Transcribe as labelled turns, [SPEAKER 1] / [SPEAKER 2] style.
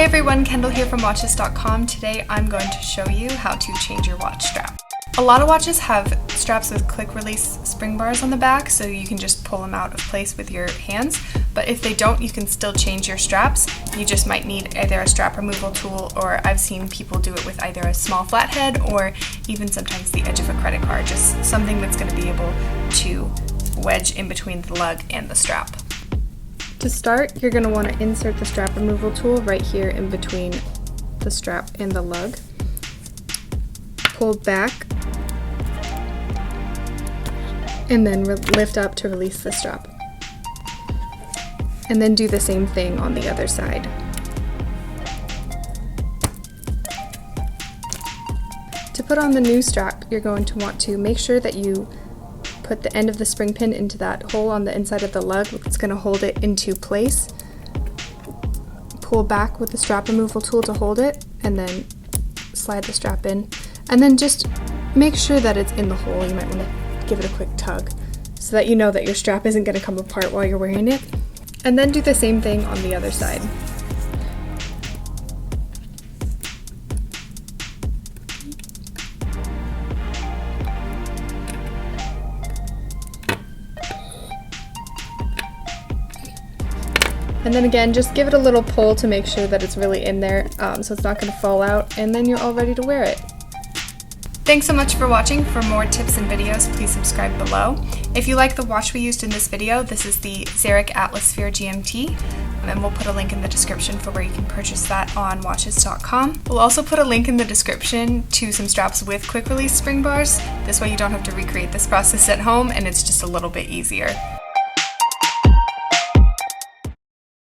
[SPEAKER 1] everyone, Kendall here from Watches.com. Today I'm going to show you how to change your watch strap. A lot of watches have straps with quick release spring bars on the back, so you can just pull them out of place with your hands. But if they don't, you can still change your straps. You just might need either a strap removal tool, or I've seen people do it with either a small flathead or even sometimes the edge of a credit card, just something that's going to be able to wedge in between the lug and the strap. To start, you're going to want to insert the strap removal tool right here in between the strap and the lug. Pull back and then lift up to release the strap. And then do the same thing on the other side. To put on the new strap, you're going to want to make sure that you put the end of the spring pin into that hole on the inside of the lug. It's going to hold it into place. Pull back with the strap removal tool to hold it, and then slide the strap in. And then just make sure that it's in the hole. You might want to give it a quick tug so that you know that your strap isn't going to come apart while you're wearing it. And then do the same thing on the other side. And then again, just give it a little pull to make sure that it's really in there, so it's not going to fall out, and then you're all ready to wear it. Thanks so much for watching. For more tips and videos, please subscribe below. If you like the watch we used in this video, this is the Zarek Atmosphere GMT, and we'll put a link in the description for where you can purchase that on Watches.com. We'll also put a link in the description to some straps with quick release spring bars. This way you don't have to recreate this process at home, and it's just a little bit easier.